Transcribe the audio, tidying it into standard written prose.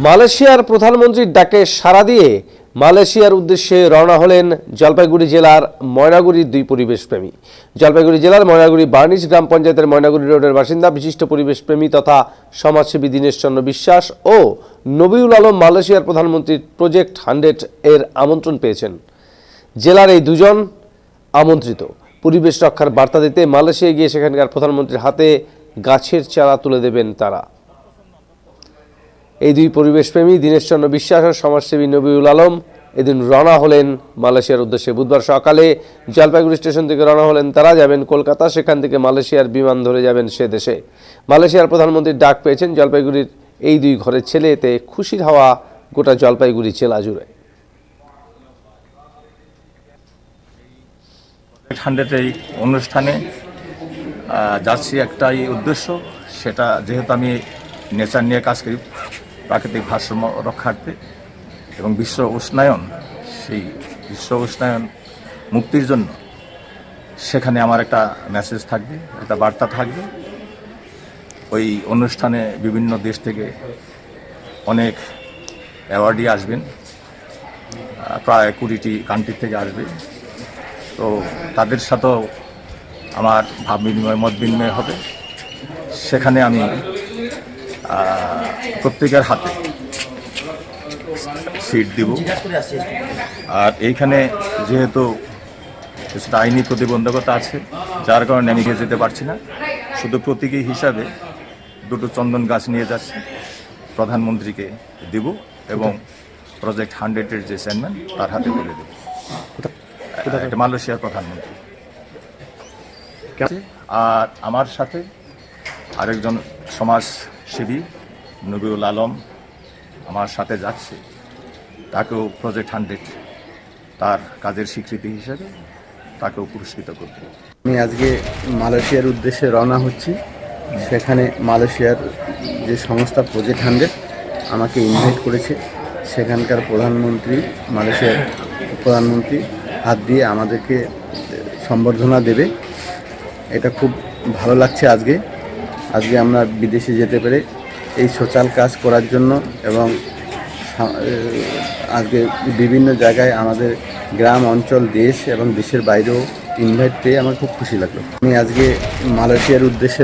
মালয়েশিয়ার প্রধানমন্ত্রীর ডাকে সাড়া দিয়ে মালয়েশিয়ার উদ্দেশ্যে রওনা হলেন জলপাইগুড়ি জেলার ময়নাগুড়ির দুই পরিবেশপ্রেমী। জলপাইগুড়ি জেলার ময়নাগুড়ি বার্নিশ গ্রাম পঞ্চায়েতের ময়নাগুড়ি রোডের বাসিন্দা বিশিষ্ট পরিবেশপ্রেমী তথা সমাজসেবী দীনেশচন্দ্র বিশ্বাস ও নবীউল আলম মালয়েশিয়ার প্রধানমন্ত্রীর প্রজেক্ট 100 এর আমন্ত্রণ পেয়েছেন। জেলার এই দুজন আমন্ত্রিত পরিবেশ রক্ষার বার্তা দিতে মালয়েশিয়া গিয়ে সেখানকার প্রধানমন্ত্রীর হাতে গাছের চারা তুলে দেবেন তারা। এই দুই পরিবেশপ্রেমী দীনেশচন্দ্র বিশ্বাস ও সমাজসেবী নবীউল আলম এদিন রওনা হলেন মালয়েশিয়ার উদ্দেশ্যে। বুধবার সকালে জলপাইগুড়ি স্টেশন থেকে রওনা হলেন তারা, যাবেন কলকাতা, সেখান থেকে মালয়েশিয়ার বিমান ধরে যাবেন সে দেশে। মালয়েশিয়ার প্রধানমন্ত্রীর ডাক পেয়েছেন জলপাইগুড়ির এই দুই ঘরের ছেলে, এতে খুশির হাওয়া গোটা জলপাইগুড়ি জেলা জুড়ে। 100 এই অনুষ্ঠানে যাচ্ছি একটাই উদ্দেশ্য, সেটা যেহেতু আমি নেচার নিয়ে কাজ করি, প্রাকৃতিক ভারসাম্য রক্ষার্থে এবং বিশ্ব উষ্ণায়ন, সেই বিশ্ব উষ্ণায়ন মুক্তির জন্য সেখানে আমার একটা মেসেজ থাকবে, একটা বার্তা থাকবে। ওই অনুষ্ঠানে বিভিন্ন দেশ থেকে অনেক অ্যাওয়ার্ডি আসবেন, প্রায় 20টি কান্ট্রি থেকে আসবে। তো তাদের সাথেও আমার ভাব বিনিময়, মত বিনিময় হবে। সেখানে আমি প্রত্যেকের হাতে সিট দিব। আর এইখানে যেহেতু কিছুটা আইনি প্রতিবন্ধকতা আছে, যার কারণে আমি যেতে পারছি না। শুধু প্রতীকী হিসাবে দুটো চন্দন গাছ নিয়ে যাচ্ছি, প্রধানমন্ত্রীকে দেব এবং প্রজেক্ট 100-এর যে চেয়ারম্যান তার হাতে তুলে দেব। এটা মালয়েশিয়ার প্রধানমন্ত্রী। আর আমার সাথে আরেকজন সমাজসেবী নবীউল আলম আমার সাথে যাচ্ছে, তাকেও প্রজেক্ট 100 তার কাজের স্বীকৃতি হিসেবে তাকেও পুরস্কৃত করবে। আমি আজকে মালয়েশিয়ার উদ্দেশ্যে রওনা হচ্ছি। সেখানে মালয়েশিয়ার যে সংস্থা প্রজেক্ট 100 আমাকে ইনভাইট করেছে, সেখানকার প্রধানমন্ত্রী, মালয়েশিয়ার প্রধানমন্ত্রী হাত দিয়ে আমাদেরকে সম্বর্ধনা দেবে। এটা খুব ভালো লাগছে। আজকে আমরা বিদেশে যেতে পেরে এই সোশ্যাল কাজ করার জন্য এবং আজকে বিভিন্ন জায়গায় আমাদের গ্রাম অঞ্চল, দেশ এবং দেশের বাইরেও ইনভাইট পেয়ে আমার খুব খুশি লাগলো। আমি আজকে মালয়েশিয়ার উদ্দেশ্যে